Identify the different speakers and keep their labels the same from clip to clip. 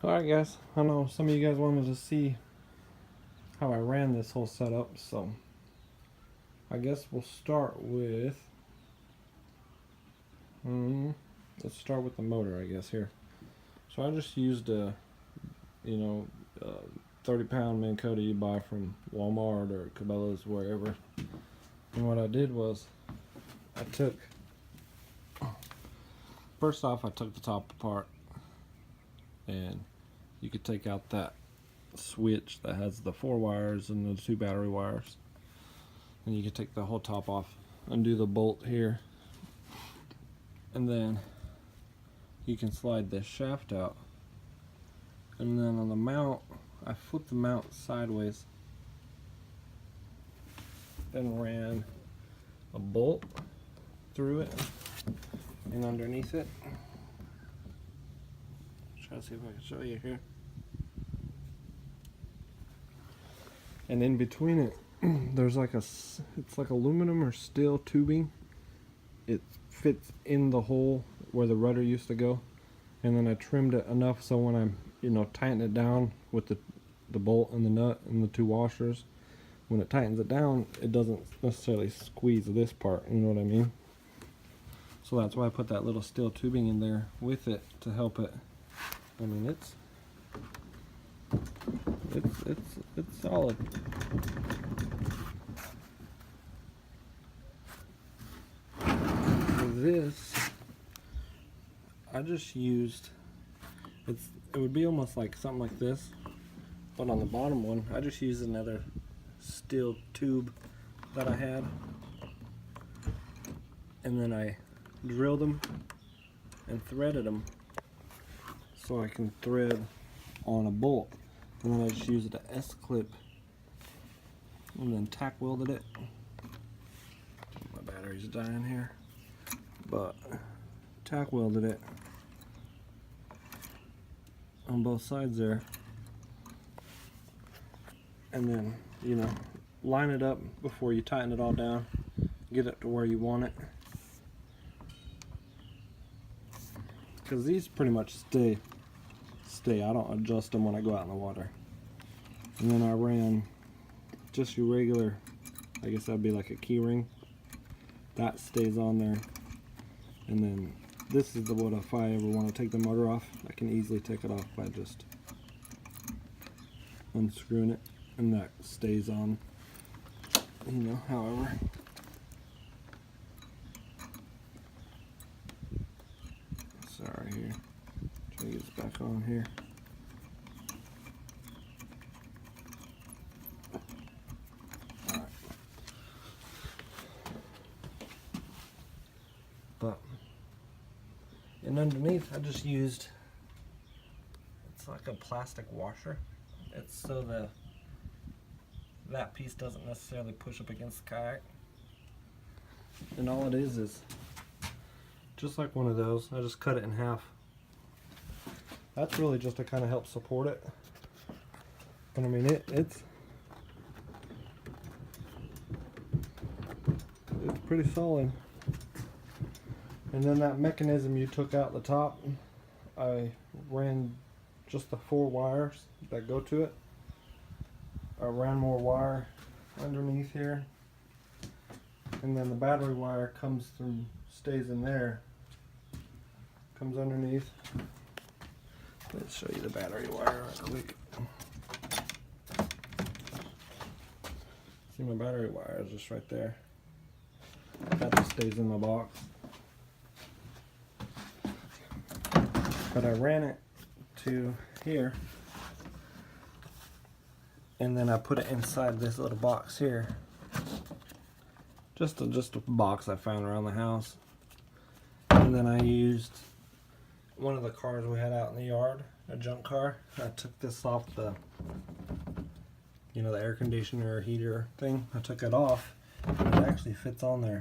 Speaker 1: Alright guys, I know some of you guys wanted to see how I ran this whole setup, so I guess we'll start with let's start with the motor, I guess, here. So I just used a 30-pound Minn Kota you buy from Walmart or Cabela's, wherever. And what I did was first off I took the top apart, and you could take out that switch that has the 4 wires and the 2 battery wires, and you can take the whole top off, undo the bolt here, and then you can slide this shaft out. And then on the mount, I flipped the mount sideways and ran a bolt through it and underneath it. Try to see if I can show you here. And in between it, there's like it's like aluminum or steel tubing. It fits in the hole where the rudder used to go, and then I trimmed it enough so when I'm tighten it down with the bolt and the nut and the 2 washers, when it tightens it down, it doesn't necessarily squeeze this part, you know what I mean? So that's why I put that little steel tubing in there with it to help it. I mean, it's solid. For this, I just used, it would be almost like something like this, but on the bottom one, I just used another steel tube that I had, and then I drilled them and threaded them so I can thread on a bolt, and then I just used an S-clip and then tack welded it. My battery's dying here, but tack welded it on both sides there, and then line it up before you tighten it all down, get it to where you want it, because these pretty much stay. I don't adjust them when I go out in the water. And then I ran just your regular, I guess that'd be like a key ring, that stays on there. And then this is the one, if I ever want to take the motor off, I can easily take it off by just unscrewing it, and that stays on, however. Sorry here, try to get this back on here. Alright. And underneath I just used, it's like a plastic washer. It's so that piece doesn't necessarily push up against the kayak. And all it is just like one of those. I just cut it in half. That's really just to kind of help support it. But I mean, it's pretty solid. And then that mechanism you took out the top, I ran just the 4 wires that go to it. I ran more wire underneath here, and then the battery wire comes through, stays in there, comes underneath. Let's show you the battery wire right quick. See, my battery wire is just right there. That just stays in the box. But I ran it to here, and then I put it inside this little box here. Just a box I found around the house. And then I used one of the cars we had out in the yard, a junk car. I took this off the air conditioner or heater thing. I took it off, and it actually fits on there.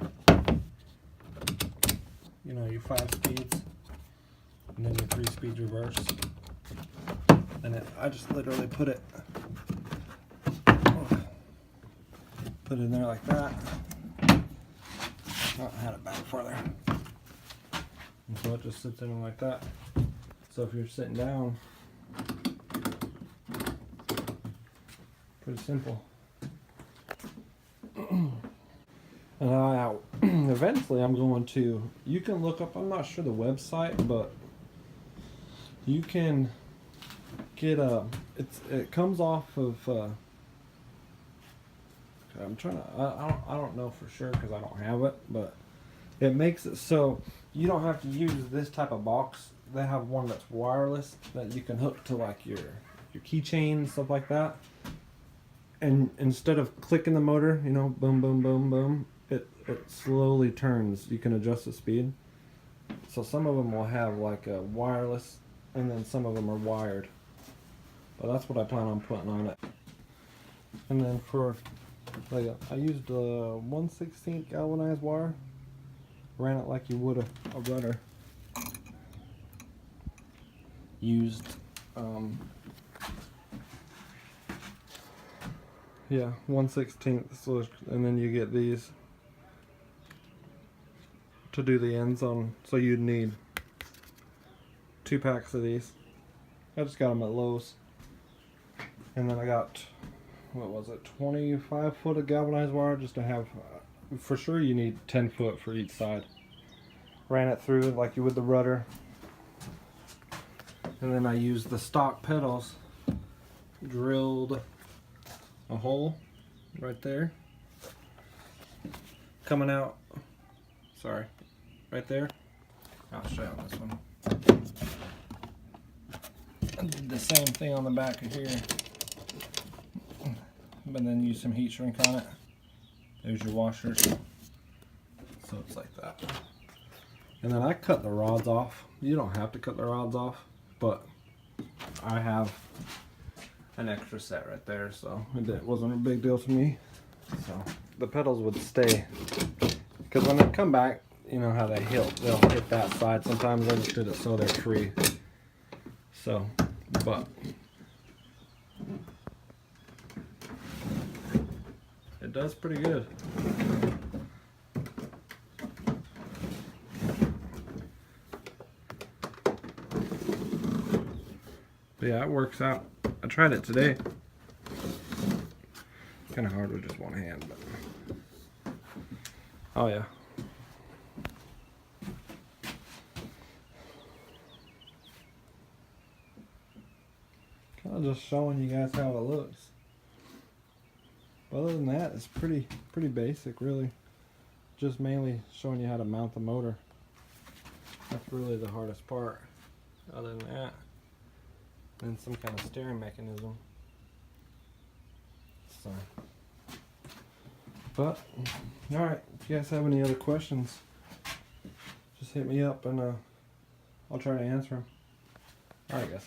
Speaker 1: Your 5 speeds, and then your 3-speed reverse. And I just literally put it in there like that. Oh, I had it back farther. And so it just sits in like that. So if you're sitting down, Pretty simple. And eventually I'm going to, you can look up, I'm not sure the website, but you can get it comes off of, I'm trying to, I don't know for sure because I don't have it, but it makes it so you don't have to use this type of box. They have one that's wireless that you can hook to like your keychain and stuff like that. And instead of clicking the motor, you know, boom, boom, boom, boom, it slowly turns. You can adjust the speed. So some of them will have like a wireless, and then some of them are wired. But that's what I plan on putting on it. And then for, like, I used a 1/16 galvanized wire. Ran it like you would a rudder. Used, yeah, 1/16. So, and then you get these to do the ends on. So you'd need 2 packs of these. I just got them at Lowe's. And then I got, what was it, 25 foot of galvanized wire just to have, for sure you need 10 foot for each side. Ran it through like you would the rudder. And then I used the stock pedals, drilled a hole right there. Coming out, sorry, right there. I'll show you on this one. I did the same thing on the back of here. But then use some heat shrink on it. There's your washers. So it's like that. And then I cut the rods off. You don't have to cut the rods off, but I have an extra set right there, so it wasn't a big deal to me. So the pedals would stay, because when they come back, you know how they'll hit that side. Sometimes I just did it so they're free. So, but it does pretty good. But yeah, it works out. I tried it today. Kind of hard with just one hand, but oh yeah. Kind of just showing you guys how it looks. But other than that, it's pretty basic, really. Just mainly showing you how to mount the motor. That's really the hardest part. Other than that, and some kind of steering mechanism. So, but all right. If you guys have any other questions, just hit me up and I'll try to answer them. All right, guys.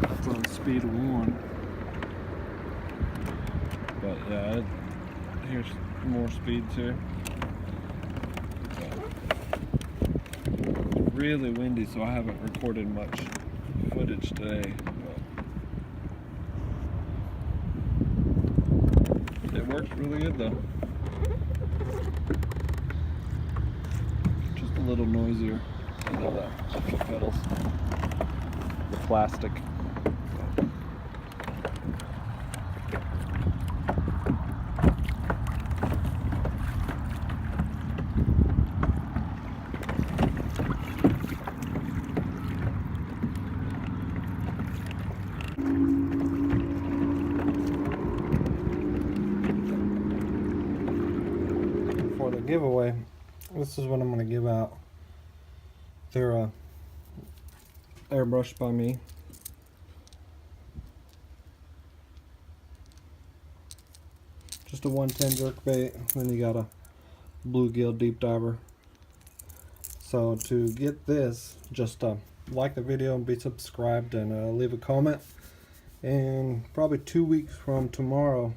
Speaker 1: It's on speed 1. But yeah, here's more speeds here. It's really windy, so I haven't recorded much footage today. But it works really good though. Just a little noisier than the pedals. The plastic. For the giveaway, this is what I'm going to give out. They're airbrushed by me. Just a 110 jerkbait. Then you got a bluegill deep diver. So to get this, just like the video and be subscribed and leave a comment. And probably 2 weeks from tomorrow,